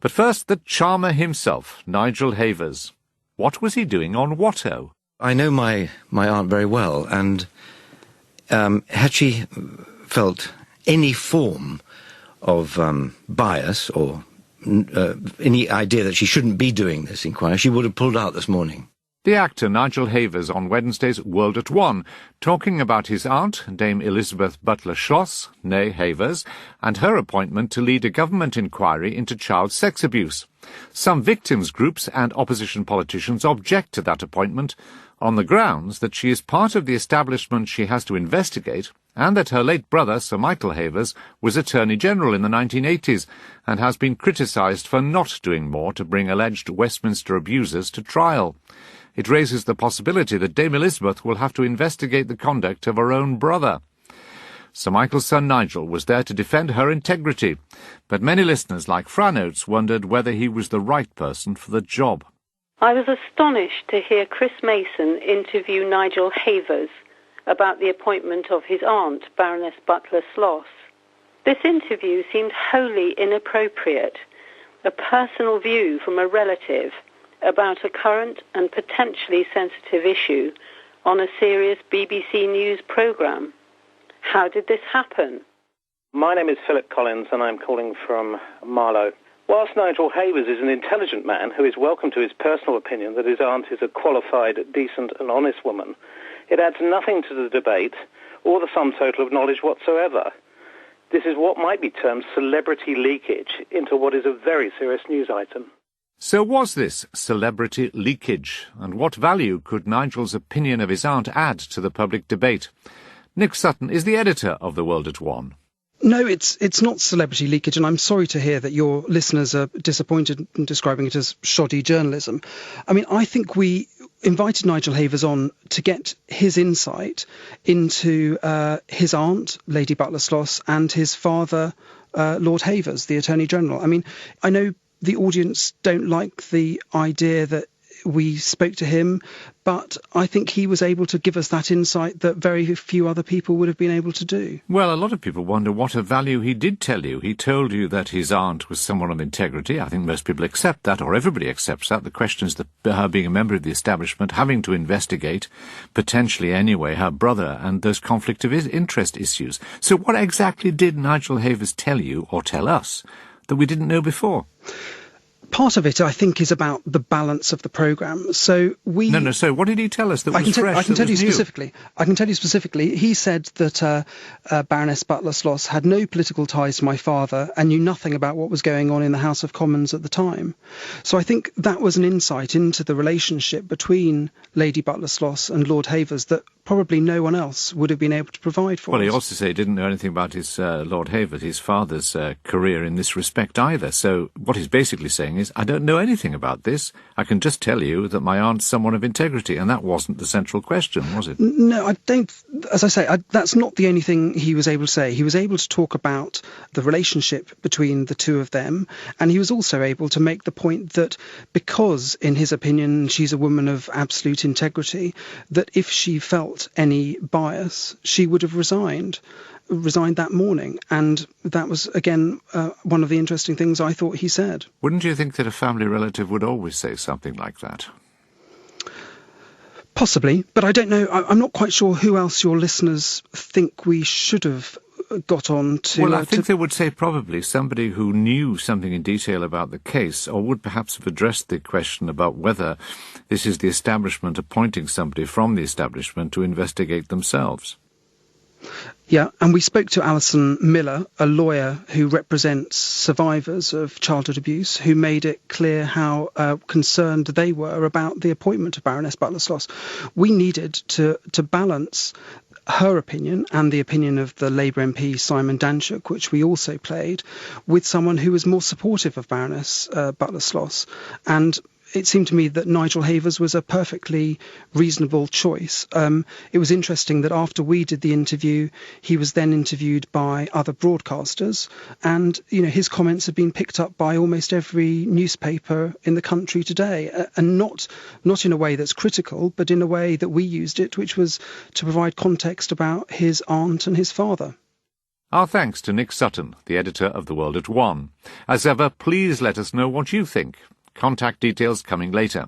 But first, the charmer himself, Nigel Havers. What was he doing on Watteau? I know my aunt very well, and had she felt any form of bias or any idea that she shouldn't be doing this inquiry, she would have pulled out this morning. The actor Nigel Havers on Wednesday's World at One, talking about his aunt, Dame Elizabeth Butler-Schloss, née Havers, and her appointment to lead a government inquiry into child sex abuse. Some victims' groups and opposition politicians object to that appointment on the grounds that she is part of the establishment she has to investigate, and that her late brother, Sir Michael Havers, was Attorney General in the 1980s and has been criticised for not doing more to bring alleged Westminster abusers to trial. It raises the possibility that Dame Elizabeth will have to investigate the conduct of her own brother. Sir Michael's son Nigel was there to defend her integrity, but many listeners like Fran Oates wondered whether he was the right person for the job. I was astonished to hear Chris Mason interview Nigel Havers about the appointment of his aunt, Baroness Butler-Schloss. This interview seemed wholly inappropriate, a personal view from a relative about a current and potentially sensitive issue on a serious BBC News programme. How did this happen? My name is Philip Collins and I'm calling from Marlow. Whilst Nigel Havers is an intelligent man who is welcome to his personal opinion that his aunt is a qualified, decent and honest woman, it adds nothing to the debate or the sum total of knowledge whatsoever. This is what might be termed celebrity leakage into what is a very serious news item. So was this celebrity leakage, and what value could Nigel's opinion of his aunt add to the public debate? Nick Sutton is the editor of The World at One. No, it's not celebrity leakage, and I'm sorry to hear that your listeners are disappointed in describing it as shoddy journalism. I mean, I think we invited Nigel Havers on to get his insight into his aunt, Lady Butler-Schloss, and his father, Lord Havers, the Attorney General. I mean, I know the audience don't like the idea that we spoke to him, but I think he was able to give us that insight that very few other people would have been able to do. Well, a lot of people wonder what a value he did tell you. He told you that his aunt was someone of integrity. I think most people accept that, or everybody accepts that. The question is her being a member of the establishment, having to investigate, potentially anyway, her brother and those conflict of interest issues. So what exactly did Nigel Havers tell you, or tell us, that we didn't know before? Part of it, I think, is about the balance of the programme. So So what did he tell us that was fresh? I can tell you new? specifically. I can tell you specifically. He said that Baroness Butler-Schloss had no political ties to my father and knew nothing about what was going on in the House of Commons at the time. So I think that was an insight into the relationship between Lady Butler-Schloss and Lord Havers that probably no one else would have been able to provide for us. Well, he also said he didn't know anything about his Lord Havers, his father's career in this respect either. So what he's basically saying is, I don't know anything about this. I can just tell you that my aunt's someone of integrity, and that wasn't the central question, was it? No, I don't. As I say, that's not the only thing he was able to say. He was able to talk about the relationship between the two of them, and he was also able to make the point that because, in his opinion, she's a woman of absolute integrity, that if she felt any bias, she would have resigned that morning. And that was, again, one of the interesting things I thought he said. Wouldn't you think that a family relative would always say something like that? Possibly, but I don't know. I'm not quite sure who else your listeners think we should have got on to... Well, I think they would say probably somebody who knew something in detail about the case, or would perhaps have addressed the question about whether this is the establishment appointing somebody from the establishment to investigate themselves. Yeah, and we spoke to Alison Miller, a lawyer who represents survivors of childhood abuse, who made it clear how concerned they were about the appointment of Baroness Butler-Schloss. We needed to balance her opinion and the opinion of the Labour MP Simon Danczuk, which we also played, with someone who was more supportive of Baroness Butler-Schloss. And it seemed to me that Nigel Havers was a perfectly reasonable choice. It was interesting that after we did the interview, he was then interviewed by other broadcasters, and his comments have been picked up by almost every newspaper in the country today, and not in a way that's critical, but in a way that we used it, which was to provide context about his aunt and his father. Our thanks to Nick Sutton, the editor of The World at One. As ever, please let us know what you think. Contact details coming later.